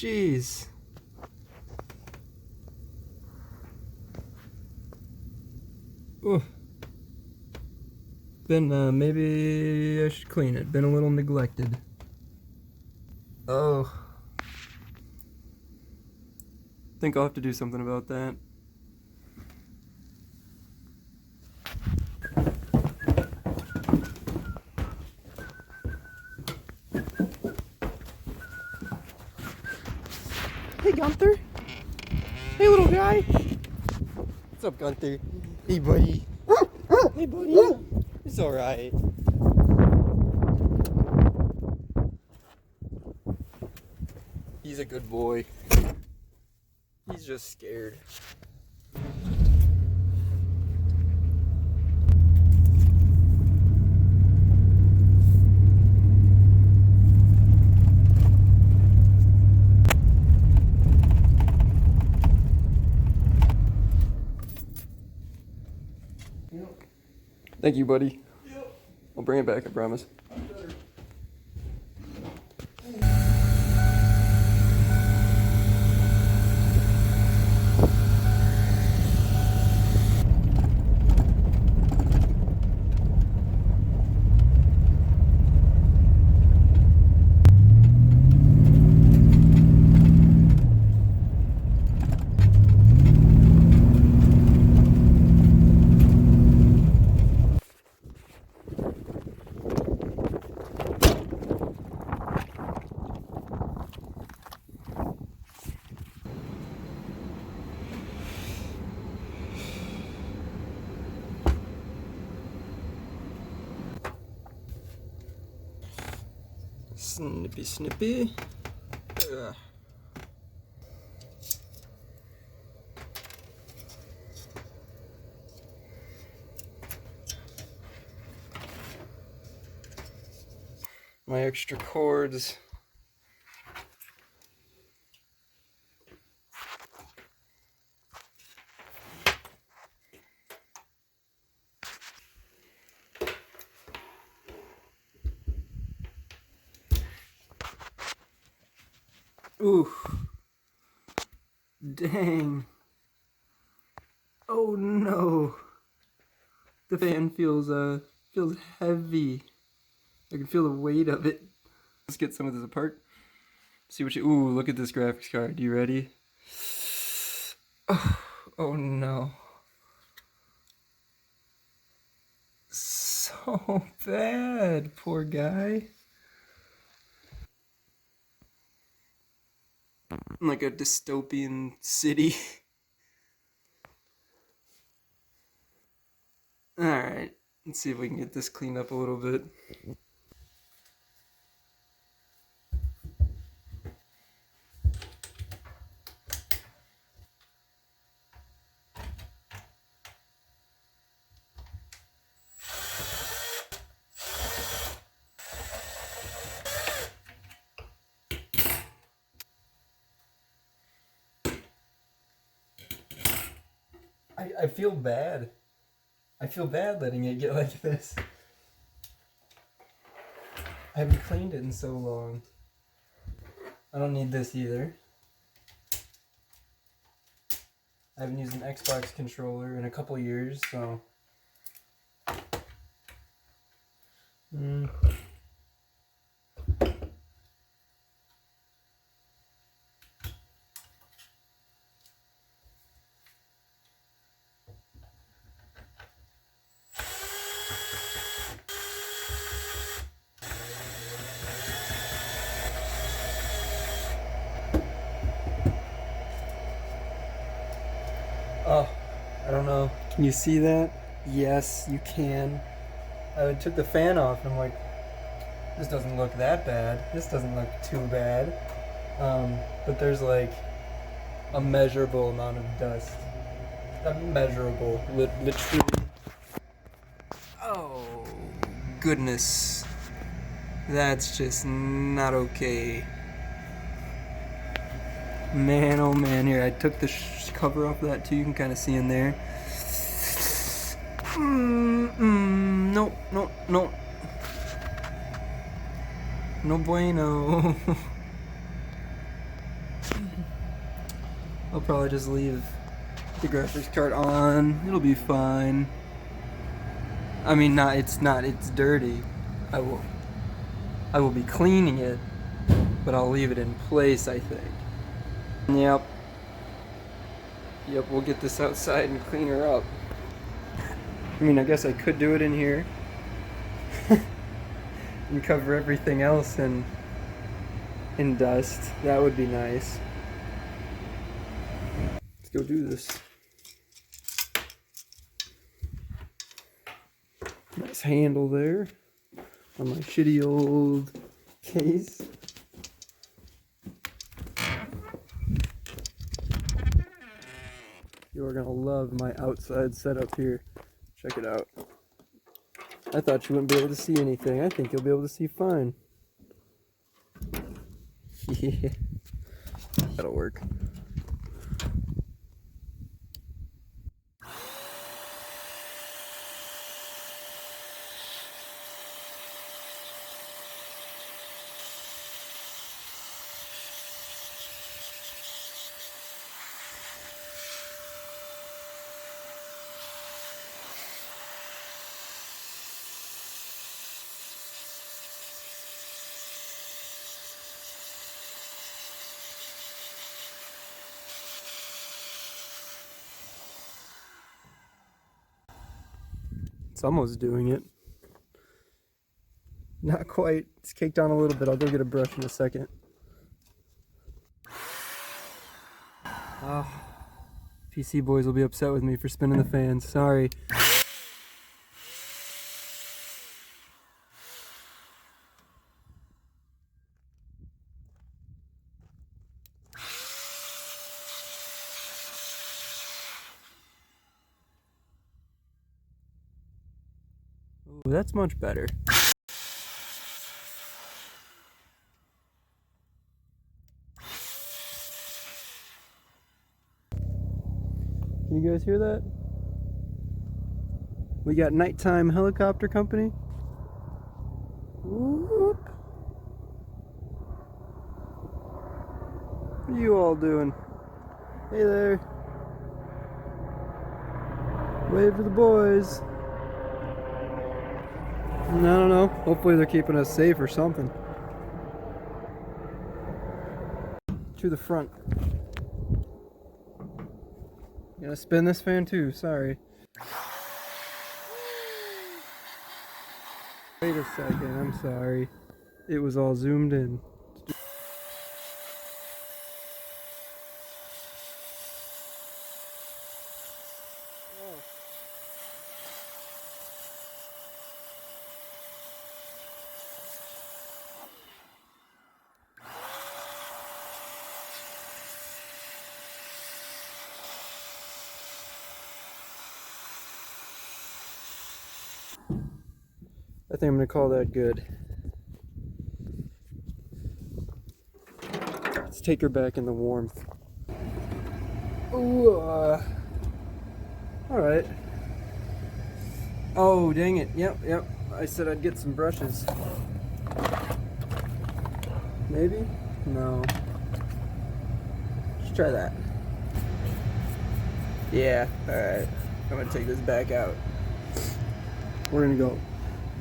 Jeez. Ooh. Maybe I should clean it. Been a little neglected. Oh. Think I'll have to do something about that. Hey, Gunther. Hey, little guy. What's up, Gunther? Hey, buddy. Hey, buddy. It's alright. He's a good boy. He's just scared. Thank you, buddy. Yep. I'll bring it back, I promise. Snippy, snippy. Ugh. My extra cords. Ooh. Dang. Oh no. The fan feels heavy. I can feel the weight of it. Let's get some of this apart. See what you. Ooh, look at this graphics card. You ready? Oh no. So bad, poor guy. Like a dystopian city. Alright, let's see if we can get this cleaned up a little bit. I feel bad. I feel bad letting it get like this. I haven't cleaned it in so long. I don't need this either. I haven't used an Xbox controller in a couple years, so... Oh, I don't know. Can you see that? Yes, you can. I took the fan off and I'm like, this doesn't look that bad. This doesn't look too bad. But there's like a measurable amount of dust. Immeasurable, literally. Oh, goodness. That's just not okay. Man, oh man, here, I took the cover off of that too, you can kind of see in there. Nope, nope, nope. No bueno. I'll probably just leave the groceries cart on. It'll be fine. I mean, it's dirty. I will be cleaning it, but I'll leave it in place, I think. Yep, we'll get this outside and clean her up. I mean, I guess I could do it in here and cover everything else in dust. That would be nice. Let's go do this. Nice handle there on my shitty old case. You are gonna love my outside setup here. Check it out. I thought you wouldn't be able to see anything. I think you'll be able to see fine. Yeah, that'll work. It's almost doing it. Not quite. It's caked on a little bit. I'll go get a brush in a second. Oh, PC boys will be upset with me for spinning the fans. Sorry. Ooh, that's much better. Can you guys hear that? We got nighttime helicopter company. Whoop. What are you all doing? Hey there. Wave to the boys. I don't know. Hopefully they're keeping us safe or something. To the front. You gonna spin this fan too? Sorry. Wait a second. I'm sorry. It was all zoomed in. I think I'm gonna call that good. Let's take her back in the warmth. Ooh, alright. Oh, dang it. Yep. I said I'd get some brushes. Maybe? No. Let's try that. Yeah, alright. I'm gonna take this back out. We're gonna go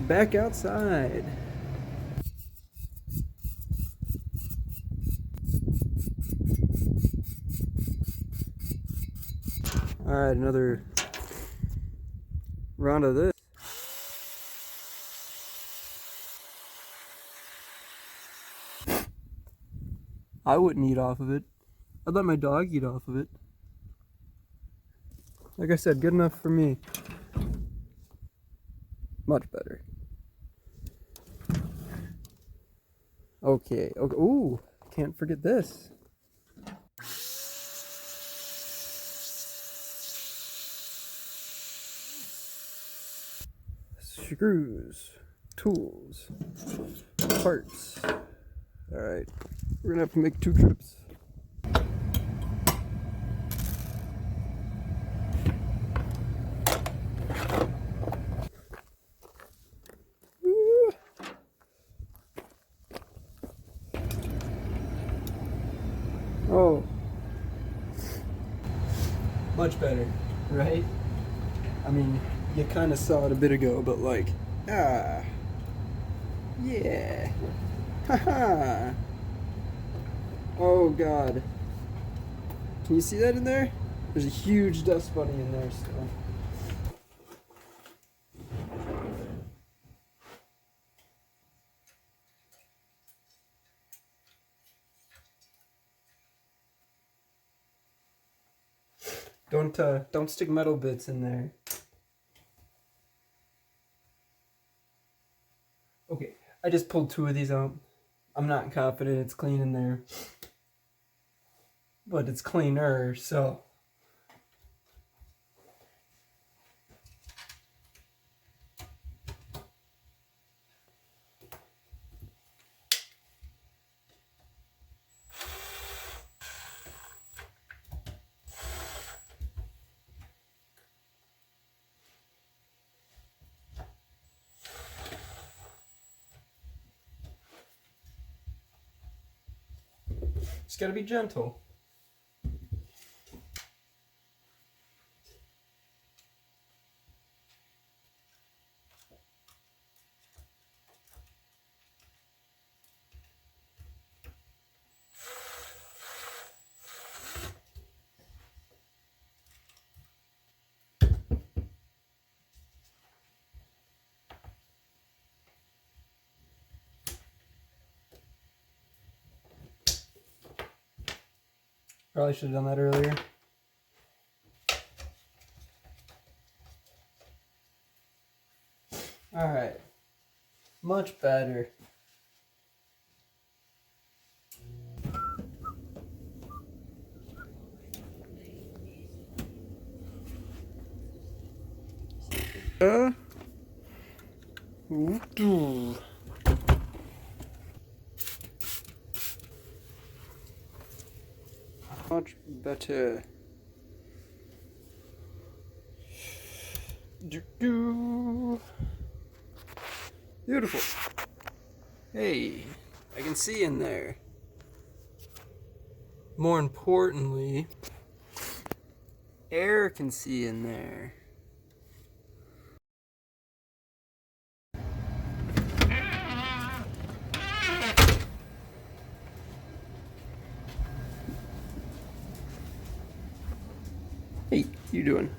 back outside. Alright, another round of this. I wouldn't eat off of it. I'd let my dog eat off of it. Like I said, good enough for me. Much better. Okay. Ooh, can't forget this. Screws, tools, parts. Alright, we're gonna have to make 2 trips. Oh, Much better, right? I mean, you kind of saw it a bit ago, but like, yeah. Haha. Oh god. Can you see that in there? There's a huge dust bunny in there still. Don't stick metal bits in there. Okay, I just pulled 2 of these out. I'm not confident it's clean in there, but it's cleaner, so. Just gotta be gentle. Probably should have done that earlier. Alright. Much better. Much better. Beautiful. Hey, I can see in there. More importantly, air can see in there. Hey, you doing?